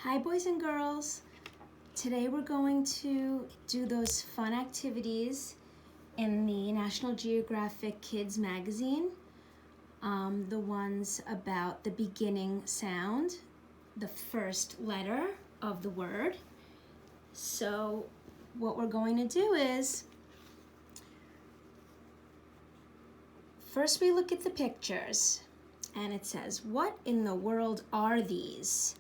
Hi boys and girls. Today we're going to do those fun activities in the National Geographic Kids magazine. The ones about the beginning sound, the first letter of the word. So what we're going to do is, first we look at the pictures and it says, what in the world are these?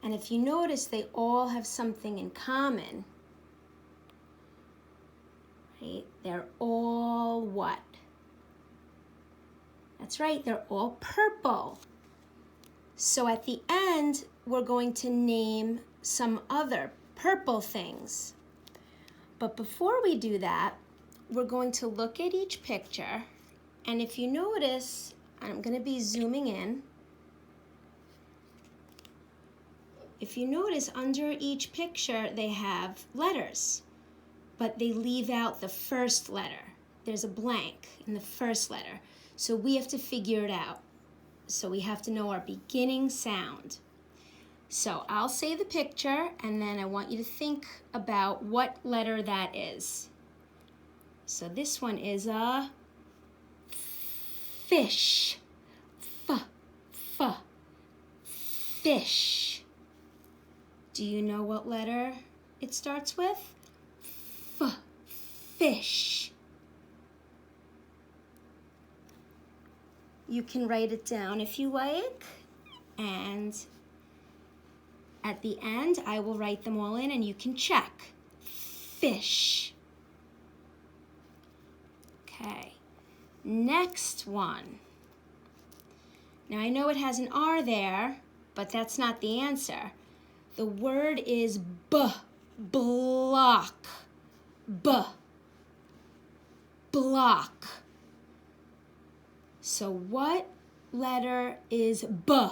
And if you notice, they all have something in common, right? They're all what? That's right, they're all purple. So at the end, we're going to name some other purple things. But before we do that, we're going to look at each picture. And if you notice, I'm going to be zooming in. If you notice, under each picture, they have letters, but they leave out the first letter. There's a blank in the first letter. So we have to figure it out. So we have to know our beginning sound. So I'll say the picture, and then I want you to think about what letter that is. So this one is a fish. Fish. Do you know what letter it starts with? Fish. You can write it down if you like, and at the end I will write them all in and you can check. Fish. Okay, next one. Now I know it has an R there, but that's not the answer. The word is block. Block. So what letter is B?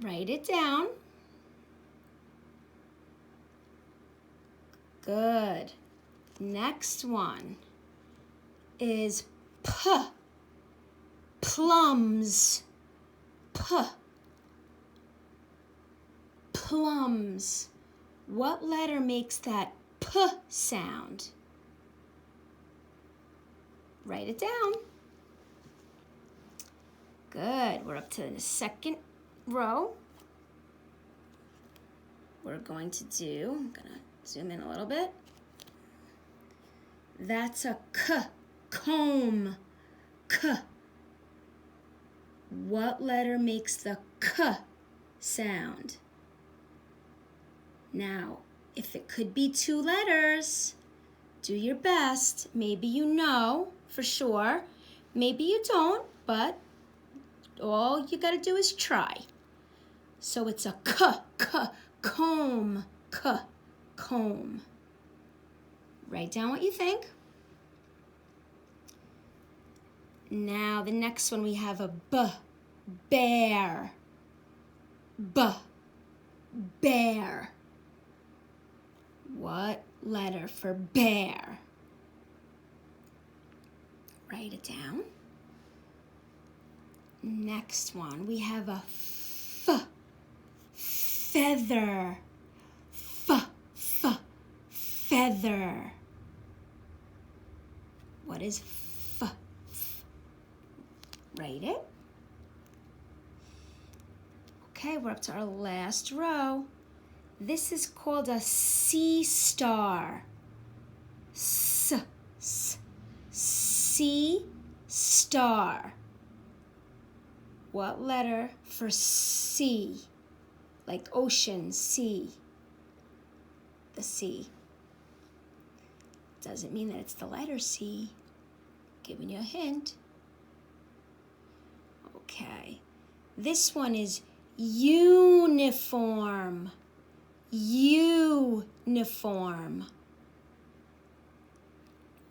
Write it down. Good. Next one is P. Plums. Plums. What letter makes that P sound? Write it down. Good. We're up to the second row. We're going to do, I'm going to zoom in a little bit. That's a K. Comb. K. What letter makes the K sound? Now, if it could be two letters, do your best. Maybe you know for sure. Maybe you don't, but all you gotta do is try. So it's a K, comb, K, comb. Write down what you think. Now the next one we have a B, bear. Bear. What letter for bear? Write it down. Next one, we have a F, feather. Feather. What is F? Write it. Okay, we're up to our last row. This is called a sea star. Sea star. What letter for sea? Like ocean, sea. The sea. Doesn't mean that it's the letter C. Giving you a hint. Okay. This one is uniform. Uniform.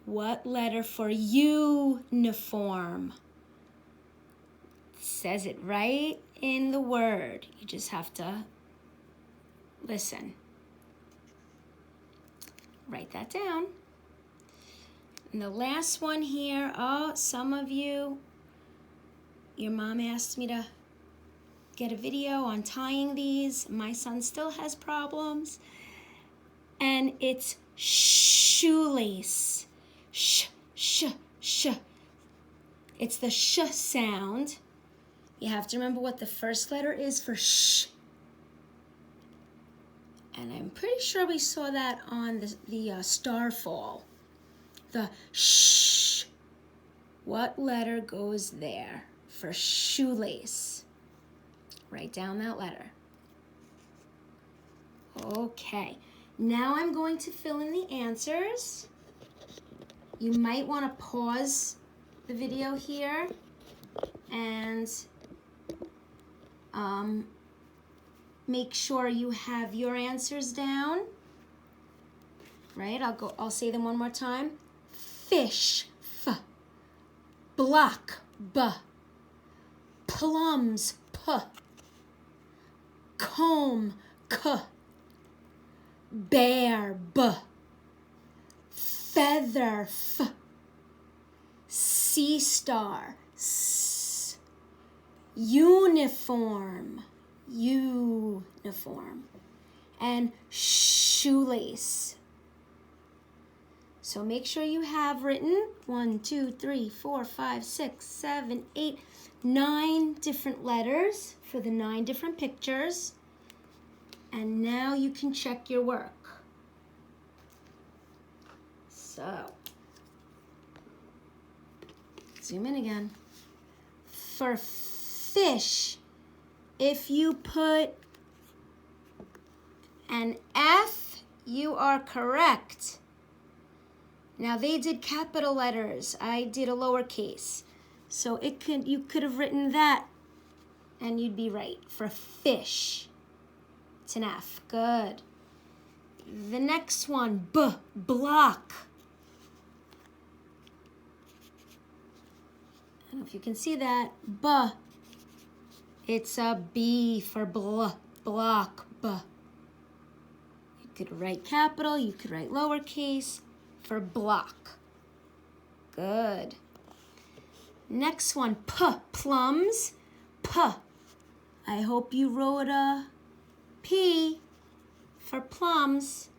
What letter for uniform? It says it right in the word. You just have to listen. Write that down. And the last one here, some of you, your mom asked me to get a video on tying these. My son still has problems. And it's shoelace. Sh, sh, sh. It's the sh sound. You have to remember what the first letter is for sh. And I'm pretty sure we saw that on the Starfall. The sh. What letter goes there for shoelace? Write down that letter. Okay, now I'm going to fill in the answers. You might want to pause the video here and make sure you have your answers down. Right, I'll say them one more time. Fish, f. Block, b. Plums, p. Comb, k. Bear, b. Feather, f. Sea star, s. Uniform, uniform. And shoelace. So make sure you have written 1, 2, 3, 4, 5, 6, 7, 8, 9 different letters for the 9 different pictures. And now you can check your work. So, zoom in again. For fish, if you put an F, you are correct. Now they did capital letters. I did a lowercase. So you could have written that and you'd be right for fish. It's an F. Good. The next one, B, block. I don't know if you can see that. B. It's a B for block, B. You could write capital, you could write lowercase for block. Good. Next one, P, plums, P. I hope you wrote a P for plums.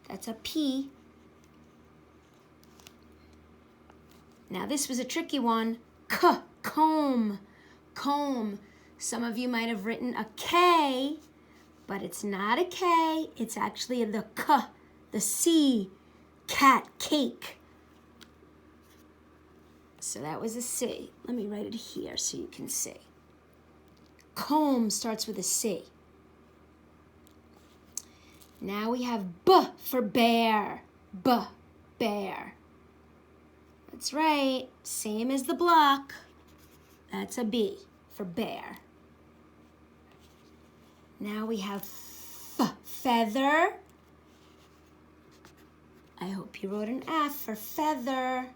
That's a P. Now this was a tricky one. K, comb, comb. Some of you might have written a K, but it's not a K. It's actually the K, the C, cat, cake. So that was a C. Let me write it here so you can see. Comb starts with a C. Now we have B for bear. B, bear. That's right. Same as the block. That's a B for bear. Now we have F, feather. I hope you wrote an F for feather.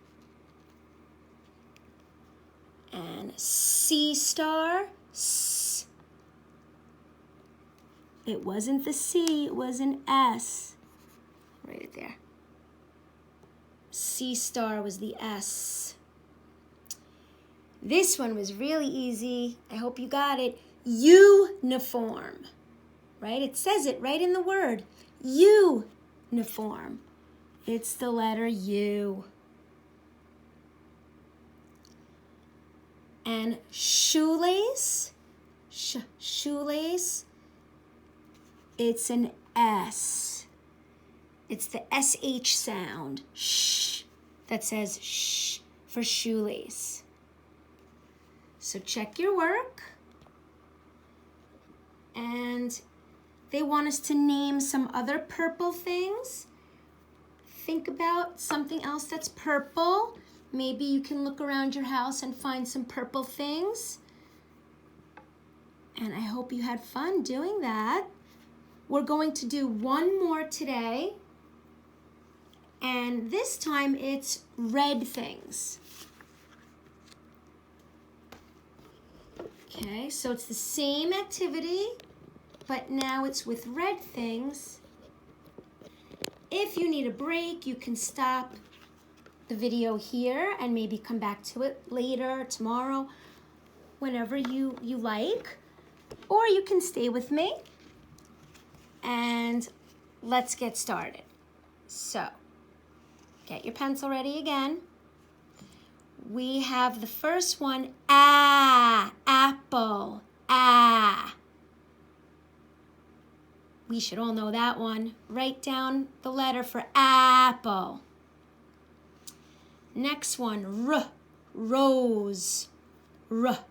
And sea star, S. It wasn't the C, it was an S. Write it there. Sea star was the S. This one was really easy. I hope you got it. Uniform, right? It says it right in the word. Uniform. It's the letter U. And shoelace, shoelace, it's an S. It's the SH sound, sh, that says sh for shoelace. So check your work. And they want us to name some other purple things. Think about something else that's purple. Maybe you can look around your house and find some purple things. And I hope you had fun doing that. We're going to do one more today. And this time it's red things. Okay, so it's the same activity, but now it's with red things. If you need a break, you can stop the video here and maybe come back to it later, tomorrow. whenever you like, or you can stay with me. And let's get started. So, get your pencil ready again. We have the first one, apple, We should all know that one. Write down the letter for apple. Next one, rose, rose.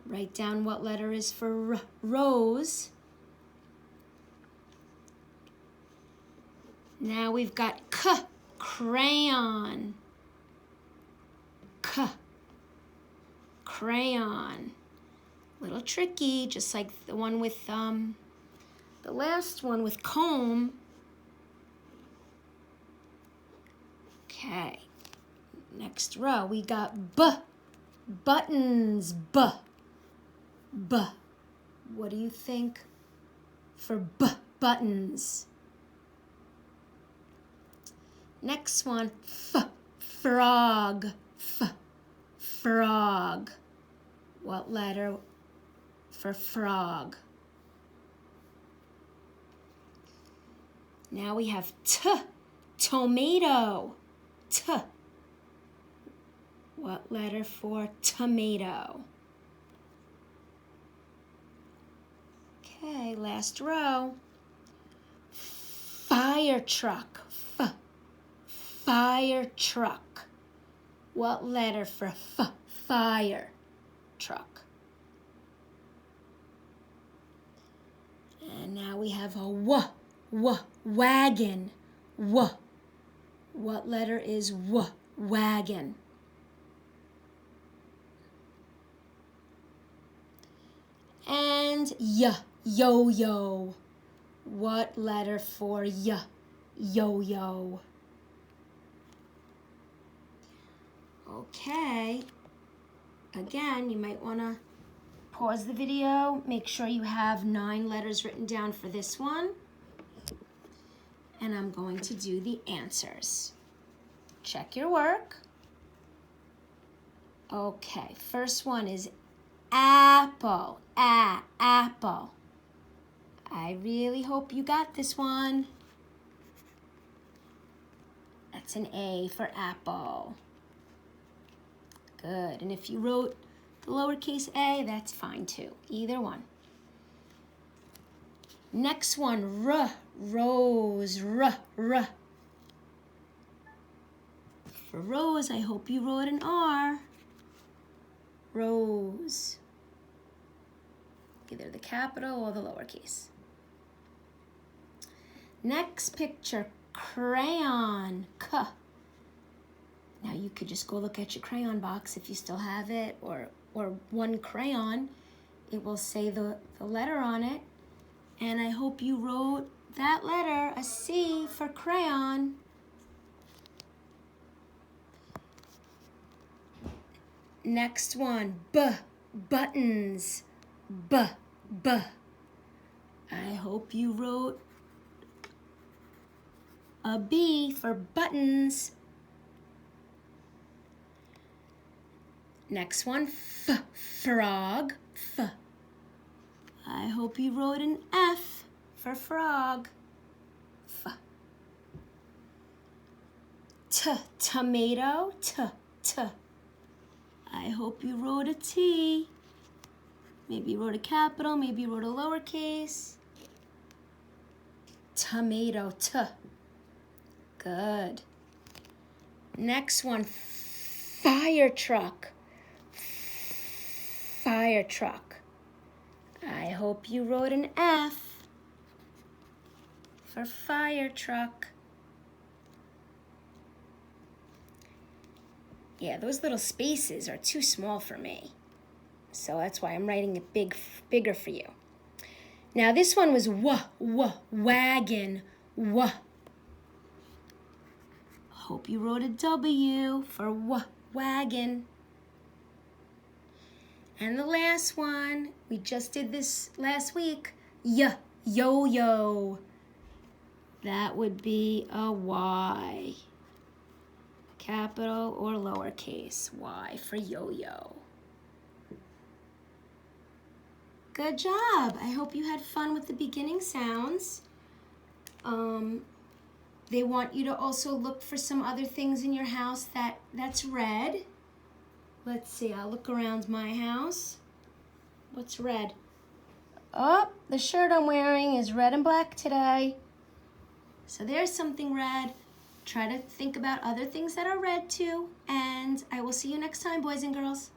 Write down what letter is for rose. Now we've got crayon. Crayon. Little tricky, just like the one with the last one with comb. Okay. Next row we got buttons. What do you think for buttons? Next one, frog. Frog. What letter for frog? Now we have tomato. What letter for tomato? Okay, last row. Fire truck. Fire truck. What letter for fire truck? And now we have a wagon. What letter is wagon? And yo-yo. What letter for yo-yo? Okay. Again, you might want to pause the video. Make sure you have 9 letters written down for this one. And I'm going to do the answers. Check your work. Okay, first one is apple. Apple. I really hope you got this one. That's an A for apple. Good. And if you wrote the lowercase a, that's fine too. Either one. Next one, rose. For rose, I hope you wrote an R. Rose. Either the capital or the lowercase. Next picture, crayon. Now you could just go look at your crayon box if you still have it, or one crayon. It will say the letter on it. And I hope you wrote that letter, a C for crayon. Next one, buttons. I hope you wrote a B for buttons. Next one, frog. I hope you wrote an F for frog. Tomato. I hope you wrote a T. Maybe you wrote a capital, maybe you wrote a lowercase. Tomato, Good. Next one, fire truck. Fire truck. I hope you wrote an F for fire truck. Yeah, those little spaces are too small for me. So that's why I'm writing it bigger for you. Now this one was wagon. Hope you wrote a W for wagon. And the last one, we just did this last week, yo-yo. That would be a Y. capital or lowercase y for yo-yo. Good job. I hope you had fun with the beginning sounds. They want you to also look for some other things in your house that's red. Let's see, I'll look around my house. What's red? Oh, the shirt I'm wearing is red and black today. So there's something red. Try to think about other things that are red too. And I will see you next time, boys and girls.